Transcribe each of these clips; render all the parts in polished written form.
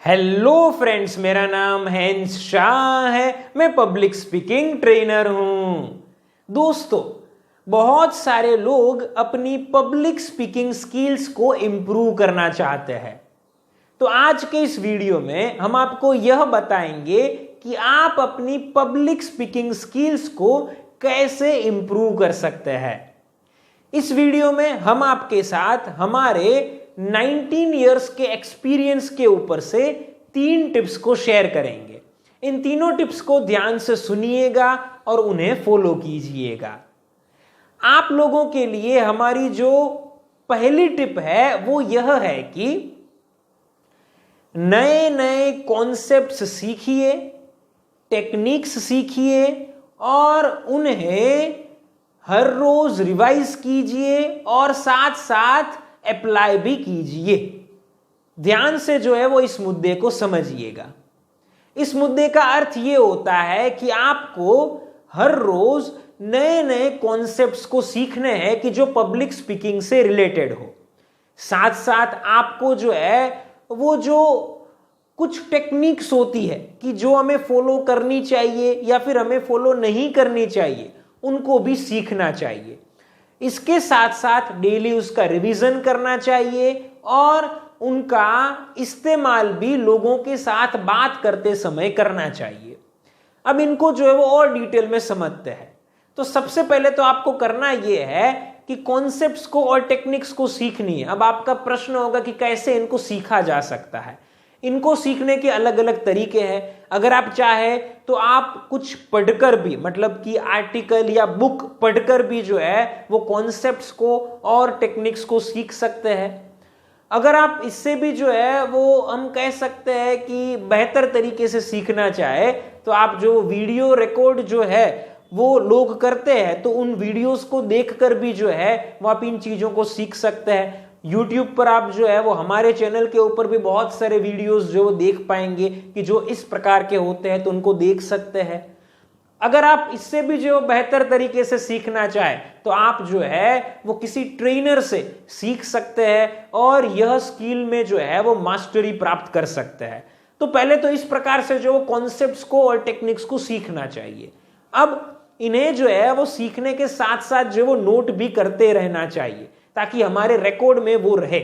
Hello friends, मेरा नाम hence Shah है। मैं पब्लिक स्पीकिंग ट्रेनर हूं। दोस्तों, बहुत सारे लोग अपनी पब्लिक स्पीकिंग स्किल्स को इंप्रूव करना चाहते हैं। तो आज के इस वीडियो में हम आपको यह बताएंगे कि आप अपनी पब्लिक स्पीकिंग स्किल्स को कैसे इंप्रूव कर सकते हैं। इस वीडियो में हम आपके साथ हमारे 19 इयर्स के एक्सपीरियंस के ऊपर से 3 टिप्स को शेयर करेंगे। इन तीनों टिप्स को ध्यान से सुनिएगा और उन्हें फॉलो कीजिएगा। आप लोगों के लिए हमारी जो पहली टिप है वो यह है कि नए नए कॉन्सेप्ट्स सीखिए, टेक्निक्स सीखिए और उन्हें हर रोज रिवाइज कीजिए और साथ साथ अप्लाई भी कीजिए। ध्यान से जो है वो इस मुद्दे को समझिएगा। इस मुद्दे का अर्थ ये होता है कि आपको हर रोज नए नए कॉन्सेप्ट्स को सीखने हैं कि जो पब्लिक स्पीकिंग से रिलेटेड हो। साथ साथ आपको जो है वो जो कुछ टेक्निक्स होती है कि जो हमें फॉलो करनी चाहिए या फिर हमें फॉलो नहीं करनी चाहिए, उनको भी सीखना चाहिए। इसके साथ साथ डेली उसका रिवीजन करना चाहिए और उनका इस्तेमाल भी लोगों के साथ बात करते समय करना चाहिए। अब इनको जो है वो और डिटेल में समझते हैं। तो सबसे पहले तो आपको करना यह है कि कॉन्सेप्ट्स को और टेक्निक्स को सीखनी है। अब आपका प्रश्न होगा कि कैसे इनको सीखा जा सकता है। इनको सीखने के अलग अलग तरीके हैं। अगर आप चाहे तो आप कुछ पढ़कर भी, मतलब कि आर्टिकल या बुक पढ़कर भी जो है वो कॉन्सेप्ट्स को और टेक्निक्स को सीख सकते हैं। अगर आप इससे भी जो है वो हम कह सकते हैं कि बेहतर तरीके से सीखना चाहे तो आप जो वीडियो रिकॉर्ड जो है वो लोग करते हैं, तो उन वीडियोस को देखकर भी जो है वो आप इन चीजों को सीख सकते हैं। YouTube पर आप जो है वो हमारे चैनल के ऊपर भी बहुत सारे वीडियोस जो वो देख पाएंगे कि जो इस प्रकार के होते हैं, तो उनको देख सकते हैं। अगर आप इससे भी जो बेहतर तरीके से सीखना चाहे तो आप जो है वो किसी ट्रेनर से सीख सकते हैं और यह स्किल में जो है वो मास्टरी प्राप्त कर सकते हैं। तो पहले तो इस प्रकार से जो कॉन्सेप्ट्स को और टेक्निक्स को सीखना चाहिए। अब इन्हें जो है वो सीखने के साथ साथ जो वो नोट भी करते रहना चाहिए ताकि हमारे रिकॉर्ड में वो रहे।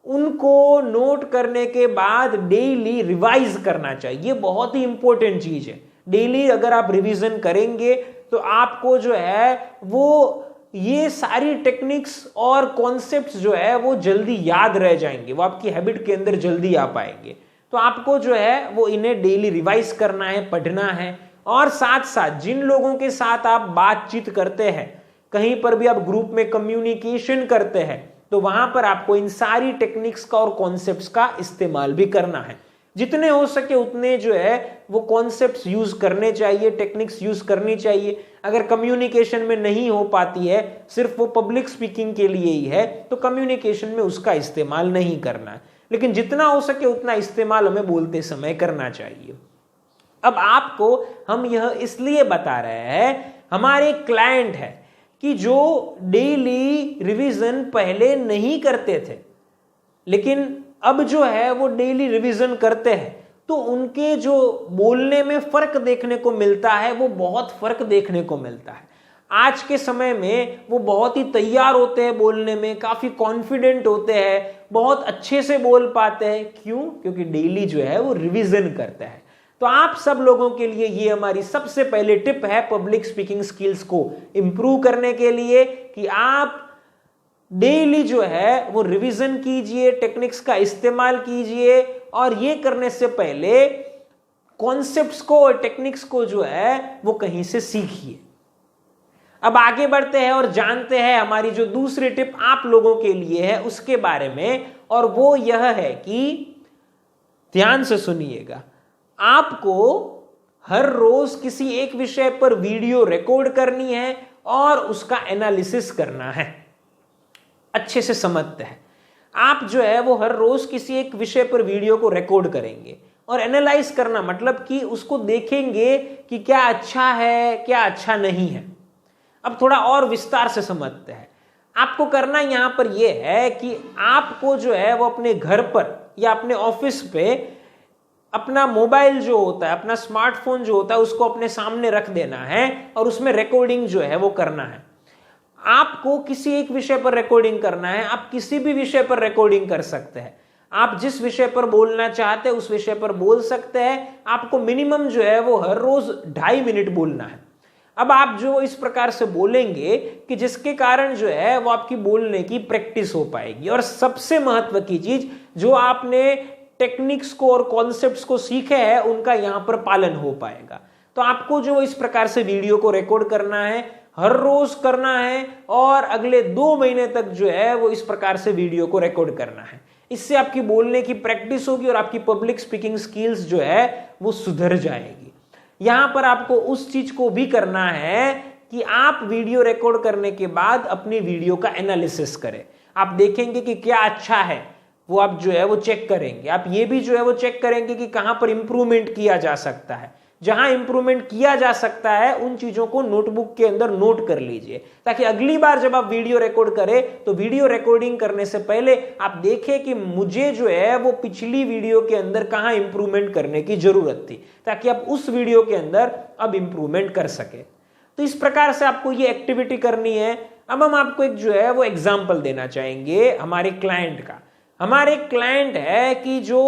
उनको नोट करने के बाद डेली रिवाइज करना चाहिए। ये बहुत ही इंपॉर्टेंट चीज है। डेली अगर आप रिवीजन करेंगे तो आपको जो है वो ये सारी टेक्निक्स और कॉन्सेप्ट्स जो है वो जल्दी याद रह जाएंगे, वो आपकी हैबिट के अंदर जल्दी आ पाएंगे। तो आपको जो है वो इन्हें डेली रिवाइज करना है, पढ़ना है। और साथ साथ जिन लोगों के साथ आप बातचीत करते हैं, कहीं पर भी आप ग्रुप में कम्युनिकेशन करते हैं, तो वहां पर आपको इन सारी टेक्निक्स का और कॉन्सेप्ट्स का इस्तेमाल भी करना है। जितने हो सके उतने जो है वो कॉन्सेप्ट्स यूज करने चाहिए, टेक्निक्स यूज करनी चाहिए। अगर कम्युनिकेशन में नहीं हो पाती है, सिर्फ वो पब्लिक स्पीकिंग के लिए ही है, तो कम्युनिकेशन में उसका इस्तेमाल नहीं करना है। लेकिन जितना हो सके उतना इस्तेमाल हमें बोलते समय करना चाहिए। अब आपको हम यह इसलिए बता रहे हैं, हमारे क्लाइंट है कि जो डेली रिवीजन पहले नहीं करते थे, लेकिन अब जो है वो डेली रिवीजन करते हैं, तो उनके जो बोलने में फर्क देखने को मिलता है, वो बहुत फर्क देखने को मिलता है। आज के समय में वो बहुत ही तैयार होते हैं बोलने में, काफी कॉन्फिडेंट होते हैं, बहुत अच्छे से बोल पाते हैं। क्यों? क्योंकि डेली जो है वो रिवीजन करते हैं। तो आप सब लोगों के लिए ये हमारी सबसे पहले टिप है पब्लिक स्पीकिंग स्किल्स को इंप्रूव करने के लिए कि आप डेली जो है वो रिवीजन कीजिए, टेक्निक्स का इस्तेमाल कीजिए और ये करने से पहले कॉन्सेप्ट्स को और टेक्निक्स को जो है वो कहीं से सीखिए। अब आगे बढ़ते हैं और जानते हैं हमारी जो दूसरी टिप आप लोगों के लिए है उसके बारे में, और वो यह है कि ध्यान से सुनिएगा। आपको हर रोज किसी एक विषय पर वीडियो रिकॉर्ड करनी है और उसका एनालिसिस करना है। अच्छे से समझते हैं। आप जो है वो हर रोज किसी एक विषय पर वीडियो को रिकॉर्ड करेंगे और एनालाइज करना मतलब कि उसको देखेंगे कि क्या अच्छा है, क्या अच्छा नहीं है। अब थोड़ा और विस्तार से समझते हैं। आपको करना यहां पर यह है कि आपको जो है वो अपने घर पर या अपने ऑफिस पे अपना मोबाइल जो होता है, अपना स्मार्टफोन जो होता है, उसको अपने सामने रख देना है और उसमें रिकॉर्डिंग जो है वो करना है। आपको किसी एक विषय पर रिकॉर्डिंग करना है, आप किसी भी विषय पर रिकॉर्डिंग कर सकते हैं। आप जिस विषय पर बोलना चाहते हैं उस विषय पर बोल सकते हैं। आपको मिनिमम जो है वो हर रोज 2.5 मिनट बोलना है। अब आप जो इस प्रकार से बोलेंगे कि जिसके कारण जो है वो आपकी बोलने की प्रैक्टिस हो पाएगी। और सबसे महत्व की चीज, जो आपने टेक्निक्स को और कॉन्सेप्ट्स को सीखे हैं उनका यहां पर पालन हो पाएगा। तो आपको जो इस प्रकार से वीडियो को रिकॉर्ड करना है, हर रोज करना है और अगले 2 महीने तक जो है वो इस प्रकार से वीडियो को रिकॉर्ड करना है। इससे आपकी बोलने की प्रैक्टिस होगी और आपकी पब्लिक स्पीकिंग स्किल्स जो है वो सुधर जाएगी। यहां पर आपको उस चीज को भी करना है कि आप वीडियो रिकॉर्ड करने के बाद अपनी वीडियो का एनालिसिस करें। आप देखेंगे कि क्या अच्छा है, वो आप जो है वो चेक करेंगे। आप ये भी जो है वो चेक करेंगे कि कहां पर इंप्रूवमेंट किया जा सकता है। जहां इंप्रूवमेंट किया जा सकता है उन चीजों को नोटबुक के अंदर नोट कर लीजिए, ताकि अगली बार जब आप वीडियो रिकॉर्ड करें तो वीडियो रिकॉर्डिंग करने से पहले आप देखें कि मुझे जो है वो पिछली वीडियो के अंदर कहां इंप्रूवमेंट करने की जरूरत थी, ताकि आप उस वीडियो के अंदर अब इंप्रूवमेंट कर सके। तो इस प्रकार से आपको ये एक्टिविटी करनी है। अब हम आपको एक जो है वो एग्जाम्पल देना चाहेंगे हमारे क्लाइंट का। हमारे क्लाइंट है कि जो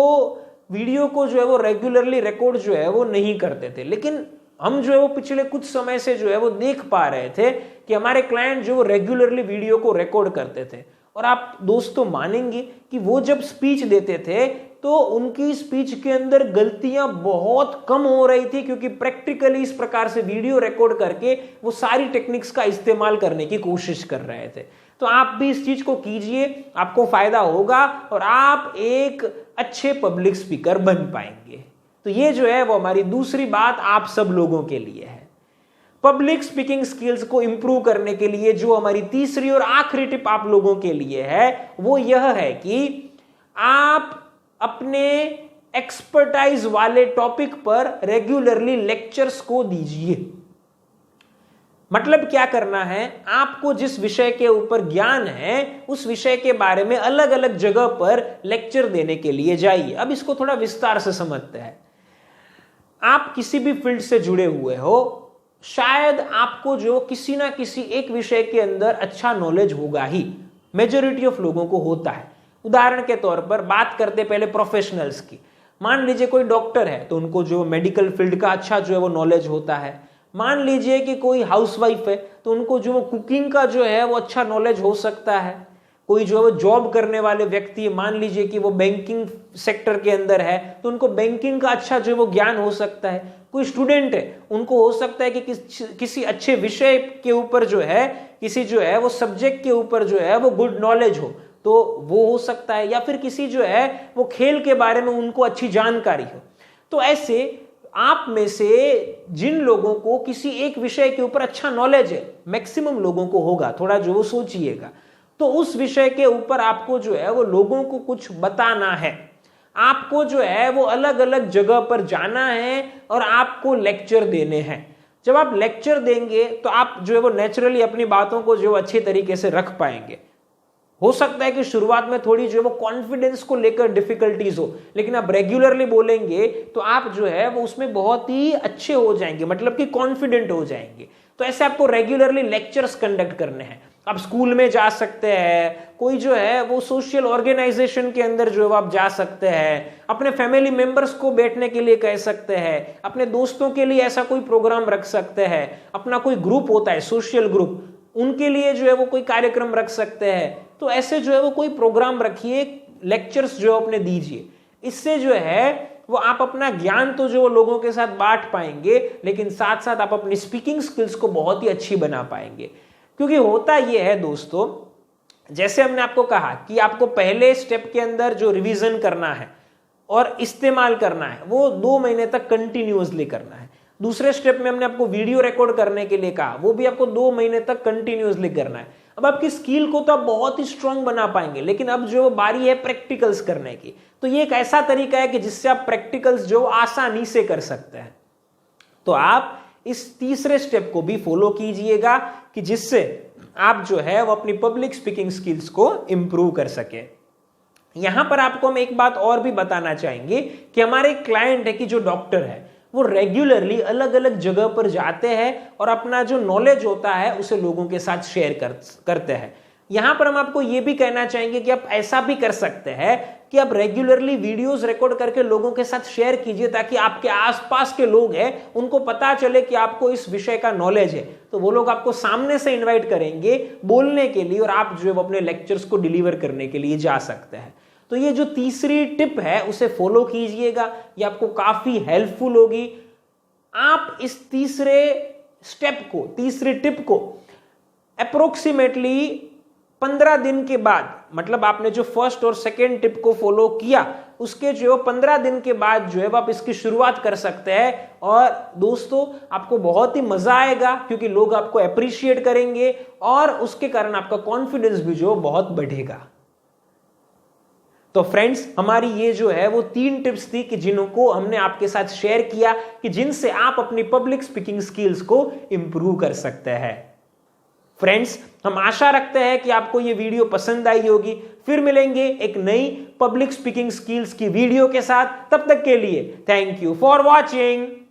वीडियो को जो है वो रेगुलरली रिकॉर्ड जो है वो नहीं करते थे, लेकिन हम जो है वो पिछले कुछ समय से जो है वो देख पा रहे थे कि हमारे क्लाइंट जो रेगुलरली वीडियो को रिकॉर्ड करते थे। और आप दोस्तों मानेंगे कि वो जब स्पीच देते थे तो उनकी स्पीच के अंदर गलतियां बहुत कम हो रही थी, क्योंकि प्रैक्टिकली इस प्रकार से वीडियो रिकॉर्ड करके वो सारी टेक्निक्स का इस्तेमाल करने की कोशिश कर रहे थे। तो आप भी इस चीज को कीजिए, आपको फायदा होगा और आप एक अच्छे पब्लिक स्पीकर बन पाएंगे। तो ये जो है वो हमारी दूसरी बात आप सब लोगों के लिए है। पब्लिक स्पीकिंग स्किल्स को इंप्रूव करने के लिए जो हमारी तीसरी और आखिरी टिप आप लोगों के लिए है वो यह है कि आप अपने एक्सपर्टाइज वाले टॉपिक पर रेगुलरली लेक्चर्स को दीजिए। मतलब क्या करना है, आपको जिस विषय के ऊपर ज्ञान है उस विषय के बारे में अलग अलग जगह पर लेक्चर देने के लिए जाइए। अब इसको थोड़ा विस्तार से समझते हैं। आप किसी भी फील्ड से जुड़े हुए हो, शायद आपको जो किसी ना किसी एक विषय के अंदर अच्छा नॉलेज होगा ही, मेजॉरिटी ऑफ लोगों को होता है। उदाहरण के तौर पर बात करते पहले प्रोफेशनल्स की। मान लीजिए कोई डॉक्टर है तो उनको जो मेडिकल फील्ड का अच्छा जो है वो नॉलेज होता है। मान लीजिए कि कोई हाउसवाइफ है तो उनको जो कुकिंग का जो है वो अच्छा नॉलेज हो सकता है। कोई जो है वो जॉब करने वाले व्यक्ति, मान लीजिए कि वो बैंकिंग सेक्टर के अंदर है तो उनको बैंकिंग का अच्छा जो है वो ज्ञान हो सकता है। कोई स्टूडेंट है, उनको हो सकता है कि किसी अच्छे विषय के ऊपर जो है, किसी जो है वो सब्जेक्ट के ऊपर जो है वो गुड नॉलेज हो, तो वो हो सकता है। या फिर किसी जो है वो खेल के बारे में उनको अच्छी जानकारी हो। तो ऐसे आप में से जिन लोगों को किसी एक विषय के ऊपर अच्छा नॉलेज है, मैक्सिमम लोगों को होगा, थोड़ा जो वो सोचिएगा, तो उस विषय के ऊपर आपको जो है वो लोगों को कुछ बताना है। आपको जो है वो अलग अलग जगह पर जाना है और आपको लेक्चर देने हैं। जब आप लेक्चर देंगे तो आप जो है वो नेचुरली अपनी बातों को जो अच्छे तरीके से रख पाएंगे। हो सकता है कि शुरुआत में थोड़ी जो है वो कॉन्फिडेंस को लेकर डिफिकल्टीज हो, लेकिन आप रेगुलरली बोलेंगे तो आप जो है वो उसमें बहुत ही अच्छे हो जाएंगे, मतलब कि कॉन्फिडेंट हो जाएंगे। तो ऐसे आपको रेगुलरली लेक्चर्स कंडक्ट करने हैं। आप स्कूल में जा सकते हैं, कोई जो है वो सोशल ऑर्गेनाइजेशन के अंदर जो है आप जा सकते हैं, अपने फैमिली मेंबर्स को बैठने के लिए कह सकते हैं, अपने दोस्तों के लिए ऐसा कोई प्रोग्राम रख सकते हैं, अपना कोई ग्रुप होता है सोशल ग्रुप, उनके लिए जो है वो कोई कार्यक्रम रख सकते हैं। तो ऐसे जो है वो कोई प्रोग्राम रखिए, लेक्चर्स जो अपने दीजिए। इससे जो है वो आप अपना ज्ञान तो जो लोगों के साथ बांट पाएंगे, लेकिन साथ साथ आप अपनी स्पीकिंग स्किल्स को बहुत ही अच्छी बना पाएंगे। क्योंकि होता यह है दोस्तों, जैसे हमने आपको कहा कि आपको पहले स्टेप के अंदर जो रिवीजन करना है और इस्तेमाल करना है वो 2 महीने तक कंटिन्यूअसली करना है। दूसरे स्टेप में हमने आपको वीडियो रिकॉर्ड करने के लिए कहा, वो भी आपको 2 महीने तक कंटिन्यूअसली करना है। अब आपकी स्किल को तो आप बहुत ही स्ट्रांग बना पाएंगे, लेकिन अब जो बारी है प्रैक्टिकल्स करने की, तो ये एक ऐसा तरीका है कि जिससे आप प्रैक्टिकल्स जो आसानी से कर सकते हैं। तो आप इस तीसरे स्टेप को भी फॉलो कीजिएगा कि जिससे आप जो है वो अपनी पब्लिक स्पीकिंग स्किल्स को इंप्रूव कर सके। यहां पर आपको हम एक बात और भी बताना चाहेंगे कि हमारे क्लाइंट है कि जो डॉक्टर है वो रेगुलरली अलग अलग जगह पर जाते हैं और अपना जो नॉलेज होता है उसे लोगों के साथ शेयर करते हैं। यहां पर हम आपको यह भी कहना चाहेंगे कि आप ऐसा भी कर सकते हैं कि आप रेगुलरली वीडियोस रिकॉर्ड करके लोगों के साथ शेयर कीजिए, ताकि आपके आसपास के लोग हैं उनको पता चले कि आपको इस विषय का नॉलेज है, तो वो लोग आपको सामने से इनवाइट करेंगे बोलने के लिए और आप जो अपने लेक्चर्स को डिलीवर करने के लिए जा सकते हैं। तो ये जो तीसरी टिप है उसे फॉलो कीजिएगा, ये आपको काफी हेल्पफुल होगी। आप इस तीसरी टिप को अप्रोक्सीमेटली 15 दिन के बाद, मतलब आपने जो फर्स्ट और सेकेंड टिप को फॉलो किया उसके जो 15 दिन के बाद जो है आप इसकी शुरुआत कर सकते हैं। और दोस्तों आपको बहुत ही मजा आएगा क्योंकि लोग आपको अप्रिशिएट करेंगे और उसके कारण आपका कॉन्फिडेंस भी जो बहुत बढ़ेगा। तो फ्रेंड्स, हमारी ये जो है वो 3 टिप्स थी कि जिनको हमने आपके साथ शेयर किया कि जिनसे आप अपनी पब्लिक स्पीकिंग स्किल्स को इंप्रूव कर सकते हैं। फ्रेंड्स, हम आशा रखते हैं कि आपको ये वीडियो पसंद आई होगी। फिर मिलेंगे एक नई पब्लिक स्पीकिंग स्किल्स की वीडियो के साथ। तब तक के लिए थैंक यू फॉर वॉचिंग।